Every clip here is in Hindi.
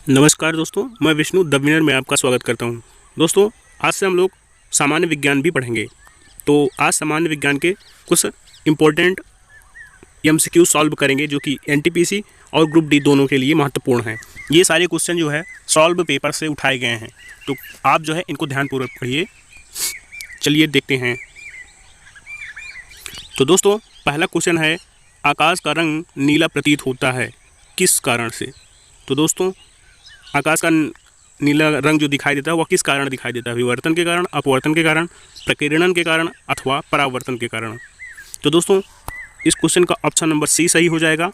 नमस्कार दोस्तों, मैं विष्णु द विनर में आपका स्वागत करता हूं। दोस्तों, आज से हम लोग सामान्य विज्ञान भी पढ़ेंगे। तो आज सामान्य विज्ञान के कुछ इम्पोर्टेंट एमसीक्यू सॉल्व करेंगे जो कि एनटीपीसी और ग्रुप डी दोनों के लिए महत्वपूर्ण हैं। ये सारे क्वेश्चन जो है सॉल्व पेपर से उठाए गए हैं, तो आप जो है इनको ध्यानपूर्वक पढ़िए। चलिए देखते हैं। तो दोस्तों, पहला क्वेश्चन है, आकाश का रंग नीला प्रतीत होता है, किस कारण से? तो दोस्तों, आकाश का नीला रंग जो दिखाई देता है वह किस कारण दिखाई देता है? विवर्तन के कारण, अपवर्तन के कारण, प्रकीर्णन के कारण अथवा परावर्तन के कारण? तो दोस्तों, इस क्वेश्चन का ऑप्शन नंबर सी सही हो जाएगा।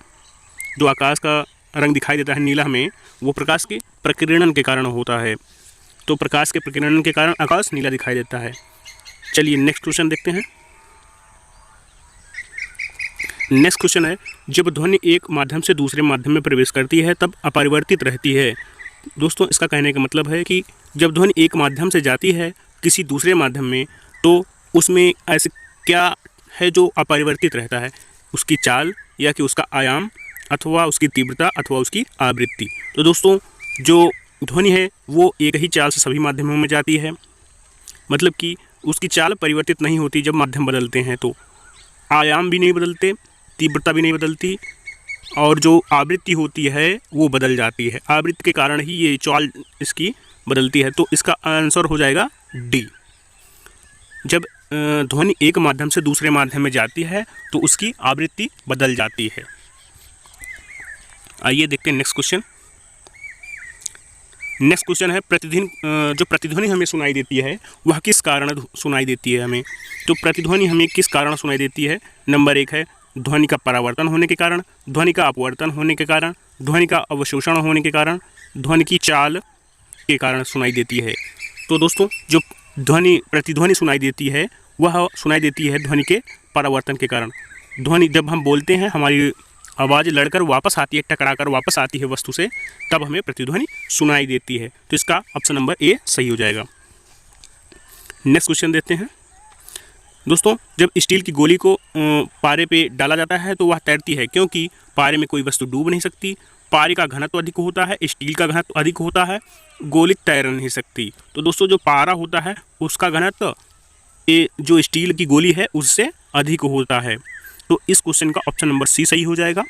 जो आकाश का रंग दिखाई देता है नीला हमें, वो प्रकाश के प्रकीर्णन के कारण होता है। तो प्रकाश के प्रकीर्णन के कारण आकाश नीला दिखाई देता है। चलिए नेक्स्ट क्वेश्चन देखते हैं। नेक्स्ट क्वेश्चन है, जब ध्वनि एक माध्यम से दूसरे माध्यम में प्रवेश करती है तब अपरिवर्तित रहती है। दोस्तों, इसका कहने का मतलब है कि जब ध्वनि एक माध्यम से जाती है किसी दूसरे माध्यम में, तो उसमें ऐसे क्या है जो अपरिवर्तित रहता है? उसकी चाल, या कि उसका आयाम, अथवा उसकी तीव्रता, अथवा उसकी आवृत्ति। तो दोस्तों, जो ध्वनि है वो एक ही चाल से सभी माध्यमों में जाती है, मतलब कि उसकी चाल परिवर्तित नहीं होती। जब माध्यम बदलते हैं तो आयाम भी नहीं बदलते, तीव्रता भी नहीं बदलती, और जो आवृत्ति होती है वो बदल जाती है। आवृत्ति के कारण ही ये चाल इसकी बदलती है। तो इसका आंसर हो जाएगा डी। जब ध्वनि एक माध्यम से दूसरे माध्यम में जाती है तो उसकी आवृत्ति बदल जाती है। आइए देखते हैं नेक्स्ट क्वेश्चन। नेक्स्ट क्वेश्चन है, जो प्रतिध्वनि हमें सुनाई देती है वह किस कारण सुनाई देती है हमें? तो प्रतिध्वनि हमें किस कारण सुनाई देती है? नंबर 1 है ध्वनि का परावर्तन होने के कारण, ध्वनि का अपवर्तन होने के कारण, ध्वनि का अवशोषण होने के कारण, ध्वनि की चाल के कारण सुनाई देती है। तो दोस्तों, जो प्रतिध्वनि सुनाई देती है वह सुनाई देती है ध्वनि के परावर्तन के कारण। ध्वनि जब हम बोलते हैं, हमारी आवाज़ लड़कर वापस आती है, टकराकर वापस आती है वस्तु से, तब हमें प्रतिध्वनि सुनाई देती है। तो इसका ऑप्शन नंबर ए सही हो जाएगा। नेक्स्ट क्वेश्चन देते हैं। दोस्तों, जब स्टील की गोली को पारे पे डाला जाता है तो वह तैरती है, क्योंकि पारे में कोई वस्तु डूब नहीं सकती, पारे का घनत्व अधिक होता है, स्टील का घनत्व अधिक होता है, गोली तैर नहीं सकती। तो दोस्तों, जो पारा होता है उसका घनत्व जो स्टील की गोली है उससे अधिक होता है। तो इस क्वेश्चन का ऑप्शन नंबर सी सही हो जाएगा।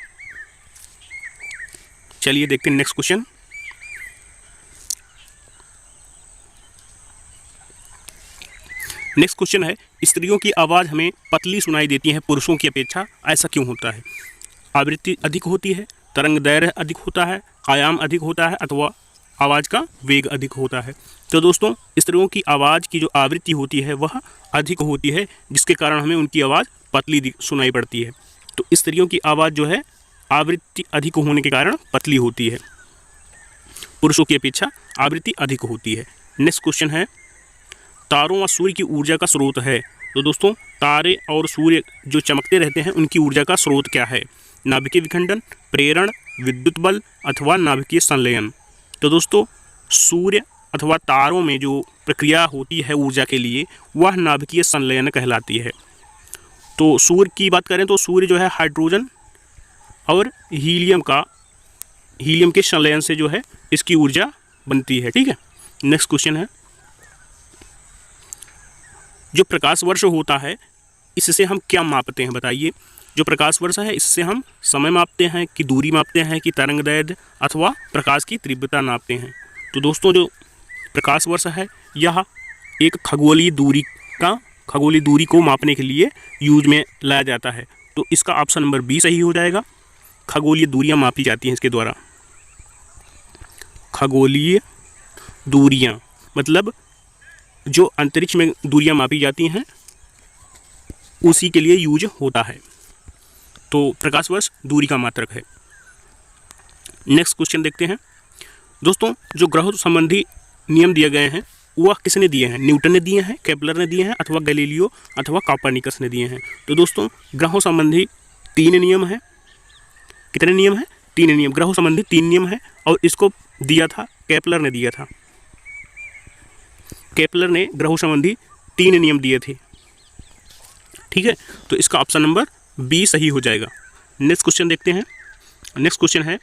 चलिए देखते हैं नेक्स्ट क्वेश्चन। नेक्स्ट क्वेश्चन है, स्त्रियों की आवाज़ हमें पतली सुनाई देती है पुरुषों की अपेक्षा, ऐसा क्यों होता है? आवृत्ति अधिक होती है, तरंग दैर्घ्य अधिक होता है, आयाम अधिक होता है, अथवा आवाज़ का वेग अधिक होता है? तो दोस्तों, स्त्रियों की आवाज़ की जो आवृत्ति होती है वह अधिक होती है, जिसके कारण हमें उनकी आवाज़ पतली सुनाई पड़ती है। तो स्त्रियों की आवाज़ जो है आवृत्ति अधिक होने के कारण पतली होती है, पुरुषों की अपेक्षा आवृत्ति अधिक होती है। नेक्स्ट क्वेश्चन है, तारों व सूर्य की ऊर्जा का स्रोत है। तो दोस्तों, तारे और सूर्य जो चमकते रहते हैं उनकी ऊर्जा का स्रोत क्या है? नाभिकीय विखंडन, प्रेरण, विद्युत बल, अथवा नाभिकीय संलयन? तो दोस्तों, सूर्य अथवा तारों में जो प्रक्रिया होती है ऊर्जा के लिए वह नाभिकीय संलयन कहलाती है। तो सूर्य की बात करें तो सूर्य जो है हाइड्रोजन और हीलियम के संलयन से जो है इसकी ऊर्जा बनती है। ठीक है। नेक्स्ट क्वेश्चन है, जो प्रकाश वर्ष होता है इससे हम क्या मापते हैं बताइए? जो प्रकाश वर्ष है इससे हम समय मापते हैं, कि दूरी मापते हैं, कि तरंग दैर्घ्य, अथवा प्रकाश की तीव्रता नापते हैं? तो दोस्तों, जो प्रकाश वर्ष है यह एक खगोलीय दूरी को मापने के लिए यूज में लाया जाता है। तो इसका ऑप्शन नंबर बी सही हो जाएगा। खगोलीय दूरियां मापी जाती हैं इसके द्वारा। खगोलीय दूरियां मतलब जो अंतरिक्ष में दूरियां मापी जाती हैं उसी के लिए यूज होता है। तो प्रकाश वर्ष दूरी का मात्रक है। नेक्स्ट क्वेश्चन देखते हैं। दोस्तों, जो ग्रहों संबंधी नियम दिए गए हैं वह किसने दिए हैं? न्यूटन ने दिए हैं, केपलर ने दिए हैं, अथवा गैलीलियो अथवा कॉपरनिकस ने दिए हैं? तो दोस्तों, ग्रहों संबंधी 3 नियम हैं। कितने नियम हैं? 3 नियम। ग्रहों संबंधी 3 नियम है, और इसको दिया था केपलर ने दिया था। केपलर ने ग्रहों संबंधी 3 नियम दिए थे। ठीक है, तो इसका ऑप्शन नंबर बी सही हो जाएगा। नेक्स्ट क्वेश्चन देखते हैं। नेक्स्ट क्वेश्चन है,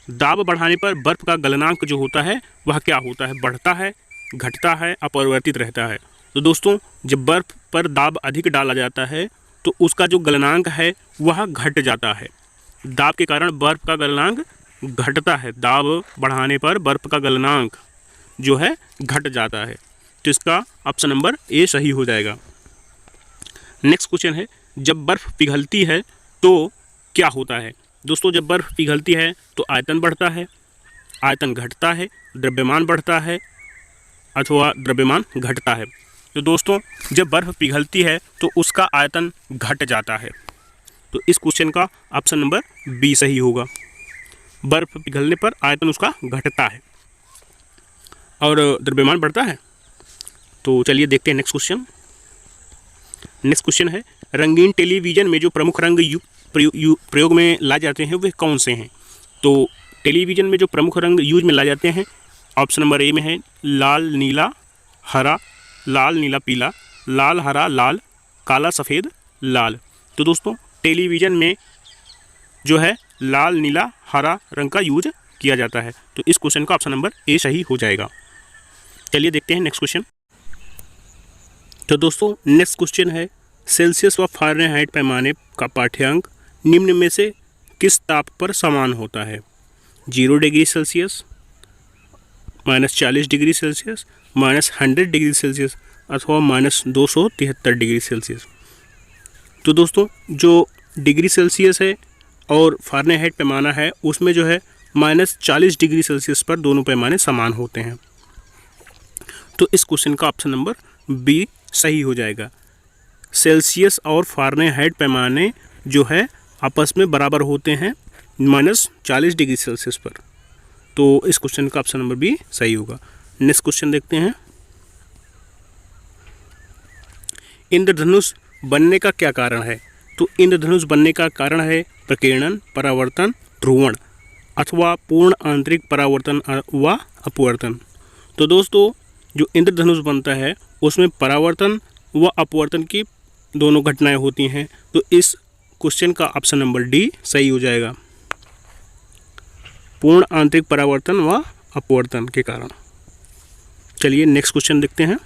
दाब बढ़ाने पर बर्फ़ का गलनांक जो होता है वह क्या होता है, बढ़ता है, घटता है, अपरिवर्तित रहता है। तो दोस्तों जब बर्फ़ पर दाब अधिक डाला जाता है तो उसका जो गलनांक है वह घट जाता है। दाब के कारण बर्फ़ का गलनांक घटता है, दाब बढ़ाने पर बर्फ़ का गलनांक जो है घट जाता है। तो इसका ऑप्शन नंबर ए सही हो जाएगा। नेक्स्ट क्वेश्चन है, जब बर्फ़ पिघलती है तो क्या होता है। दोस्तों जब बर्फ़ पिघलती है तो आयतन बढ़ता है, आयतन घटता है, द्रव्यमान बढ़ता है अथवा द्रव्यमान घटता है। तो दोस्तों जब बर्फ़ पिघलती है तो उसका आयतन घट जाता है। तो इस क्वेश्चन का ऑप्शन नंबर बी सही होगा। बर्फ़ पिघलने पर आयतन उसका घटता है और द्रव्यमान बढ़ता है। तो चलिए देखते हैं नेक्स्ट क्वेश्चन। नेक्स्ट क्वेश्चन है, रंगीन टेलीविज़न में जो प्रमुख रंग प्रयोग में लाए जाते हैं वे कौन से हैं। तो टेलीविज़न में जो प्रमुख रंग यूज में लाए जाते हैं, ऑप्शन नंबर ए में है लाल नीला हरा, लाल नीला पीला, लाल हरा लाल, काला सफ़ेद लाल। तो दोस्तों टेलीविज़न में जो है लाल नीला हरा रंग का यूज किया जाता है। तो इस क्वेश्चन का ऑप्शन नंबर ए सही हो जाएगा। चलिए देखते हैं नेक्स्ट क्वेश्चन। तो दोस्तों नेक्स्ट क्वेश्चन है, सेल्सियस व फ़ारेनहाइट पैमाने का पाठ्यांक निम्न में से किस ताप पर समान होता है। 0 degree Celsius, -40 degree Celsius, -100 degree Celsius अथवा -273 डिग्री सेल्सियस। तो दोस्तों जो डिग्री सेल्सियस है और फ़ारेनहाइट पैमाना है उसमें जो है -40 डिग्री सेल्सियस पर दोनों पैमाने समान होते हैं। तो इस क्वेश्चन का ऑप्शन नंबर बी सही हो जाएगा। सेल्सियस और फ़ारेनहाइट पैमाने जो है आपस में बराबर होते हैं -40 डिग्री सेल्सियस पर। तो इस क्वेश्चन का ऑप्शन नंबर बी सही होगा। नेक्स्ट क्वेश्चन देखते हैं, इंद्रधनुष बनने का क्या कारण है। तो इंद्रधनुष बनने का कारण है प्रकीर्णन, परावर्तन, ध्रुवण अथवा पूर्ण आंतरिक परावर्तन व अपवर्तन। तो दोस्तों जो इंद्रधनुष बनता है उसमें परावर्तन व अपवर्तन की दोनों घटनाएं होती हैं। तो इस क्वेश्चन का ऑप्शन नंबर डी सही हो जाएगा, पूर्ण आंतरिक परावर्तन व अपवर्तन के कारण। चलिए नेक्स्ट क्वेश्चन देखते हैं।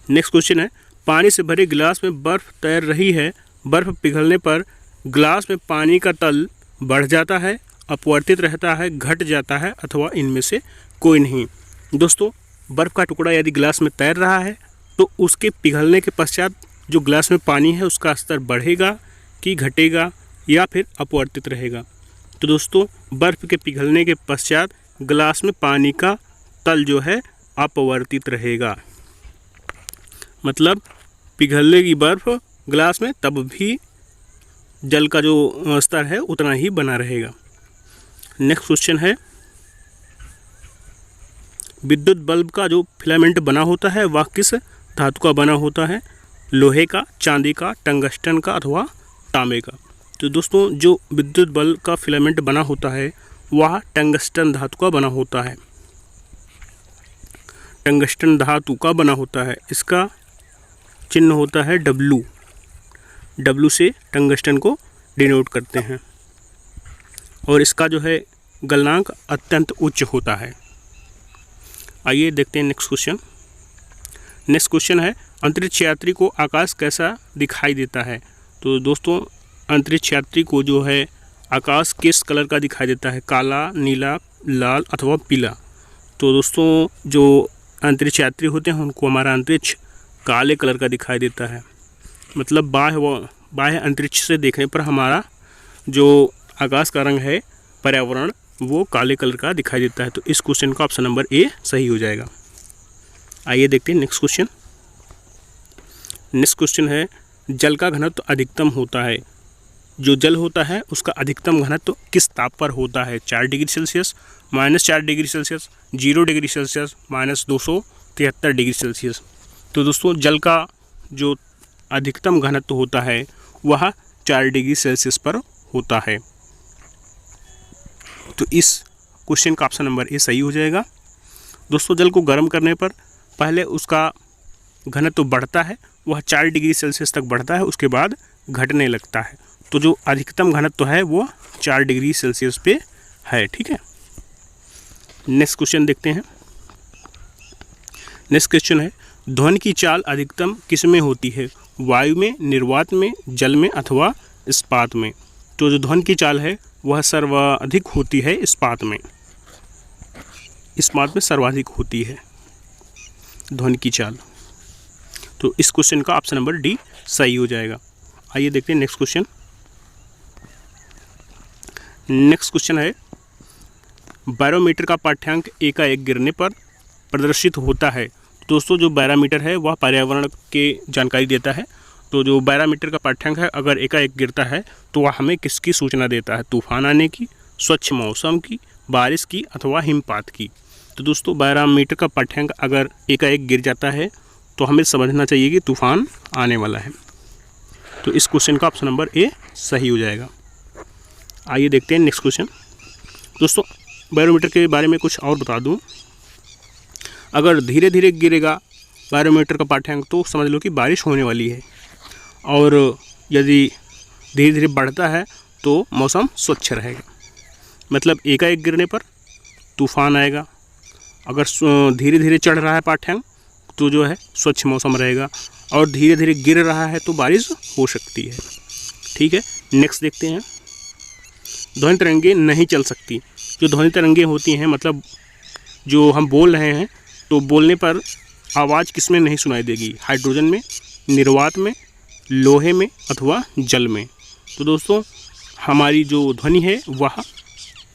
नेक्स्ट क्वेश्चन है, पानी से भरे गिलास में बर्फ़ तैर रही है, बर्फ़ पिघलने पर गिलास में पानी का तल बढ़ जाता है, अपवर्तित रहता है, घट जाता है अथवा इनमें से कोई नहीं। दोस्तों बर्फ़ का टुकड़ा यदि गिलास में तैर रहा है तो उसके पिघलने के पश्चात जो गिलास में पानी है उसका स्तर बढ़ेगा कि घटेगा या फिर अपवर्तित रहेगा। तो दोस्तों बर्फ़ के पिघलने के पश्चात गिलास में पानी का तल जो है अपवर्तित रहेगा, मतलब पिघलेगी बर्फ़ गिलास में तब भी जल का जो स्तर है उतना ही बना रहेगा। नेक्स्ट क्वेश्चन है, विद्युत बल्ब का जो फिलामेंट बना होता है वह किस धातु का बना होता है। लोहे का, चांदी का, टंगस्टन का अथवा तांबे का। तो दोस्तों जो विद्युत बल्ब का फिलामेंट बना होता है वह टंगस्टन धातु का बना होता है, टंगस्टन धातु का बना होता है। इसका चिन्ह होता है डब्लू, डब्लू से टंगस्टन को डिनोट करते हैं और इसका जो है गलनांक अत्यंत उच्च होता है। आइए देखते हैं नेक्स्ट क्वेश्चन। नेक्स्ट क्वेश्चन है, अंतरिक्ष यात्री को आकाश कैसा दिखाई देता है। तो दोस्तों अंतरिक्ष यात्री को जो है आकाश किस कलर का दिखाई देता है, काला, नीला, लाल अथवा पीला। तो दोस्तों जो अंतरिक्ष यात्री होते हैं उनको हमारा अंतरिक्ष काले कलर का दिखाई देता है, मतलब बाह्य अंतरिक्ष से देखने पर हमारा जो आकाश का रंग है पर्यावरण वो काले कलर का दिखाई देता है। तो इस क्वेश्चन का ऑप्शन नंबर ए सही हो जाएगा। आइए देखते हैं नेक्स्ट क्वेश्चन। नेक्स्ट क्वेश्चन है, जल का घनत्व अधिकतम होता है। जो जल होता है उसका अधिकतम घनत्व किस ताप पर होता है। 4 degree Celsius, -4 degree Celsius, 0 degree Celsius, -273 degree Celsius. तो दोस्तों जल का जो अधिकतम घनत्व होता है वह 4 डिग्री सेल्सियस पर होता है। तो इस क्वेश्चन का ऑप्शन नंबर ए सही हो जाएगा। दोस्तों जल को गर्म करने पर पहले उसका घनत्व बढ़ता है, वह 4 डिग्री सेल्सियस तक बढ़ता है, उसके बाद घटने लगता है। तो जो अधिकतम घनत्व है वो 4 डिग्री सेल्सियस पे है। ठीक है, नेक्स्ट क्वेश्चन देखते हैं। नेक्स्ट क्वेश्चन है, ध्वनि की चाल अधिकतम किस में होती है? वायु में, निर्वात में, जल में अथवा इस्पात में? तो जो ध्वनि की चाल है वह सर्वाधिक होती है इस्पात में। इस्पात में सर्वाधिक होती है ध्वनि की चाल। तो इस क्वेश्चन का ऑप्शन नंबर डी सही हो जाएगा। आइए देखते हैं नेक्स्ट क्वेश्चन। नेक्स्ट क्वेश्चन है, बैरोमीटर का पाठ्यांक एकाएक गिरने पर प्रदर्शित होता है। दोस्तों, जो बैरोमीटर है वह पर्यावरण के जानकारी देता है। तो जो बैरोमीटर का पाठ्यांक है अगर एकाएक गिरता है तो वह हमें किसकी सूचना देता है? तूफान आने की, स्वच्छ मौसम की, बारिश की अथवा हिमपात की? तो दोस्तों, बैरोमीटर का पाठ्यांक अगर एकाएक गिर जाता है तो हमें समझना चाहिए कि तूफान आने वाला है। तो इस क्वेश्चन का ऑप्शन नंबर ए सही हो जाएगा। आइए देखते हैं नेक्स्ट क्वेश्चन। दोस्तों, बैरोमीटर के बारे में कुछ और बता दूं। अगर धीरे धीरे गिरेगा बैरोमीटर का पाठ्यांक तो समझ लो कि बारिश होने वाली है, और यदि धीरे धीरे बढ़ता है तो मौसम स्वच्छ रहेगा। मतलब एकाएक गिरने पर तूफान आएगा, अगर धीरे धीरे चढ़ रहा है पाठ्यांक तो जो है स्वच्छ मौसम रहेगा, और धीरे धीरे गिर रहा है तो बारिश हो सकती है। ठीक है, नेक्स्ट देखते हैं। ध्वनि तरंगें नहीं चल सकती। जो ध्वनि तरंगें होती हैं, मतलब जो हम बोल रहे हैं तो बोलने पर आवाज़ किस में नहीं सुनाई देगी? हाइड्रोजन में, निर्वात में, लोहे में अथवा जल में? तो दोस्तों, हमारी जो ध्वनि है वह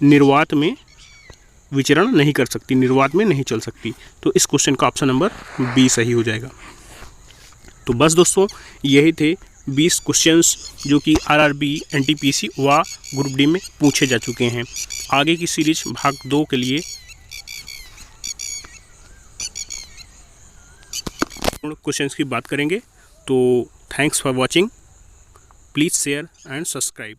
निर्वात में विचरण नहीं कर सकती, निर्वात में नहीं चल सकती। तो इस क्वेश्चन का ऑप्शन नंबर बी सही हो जाएगा। तो बस दोस्तों, यही थे 20 क्वेश्चंस जो कि आरआरबी, एनटीपीसी व ग्रुप डी में पूछे जा चुके हैं। आगे की सीरीज भाग 2 के लिए क्वेश्चंस की बात करेंगे। तो thanks for watching, please share and subscribe.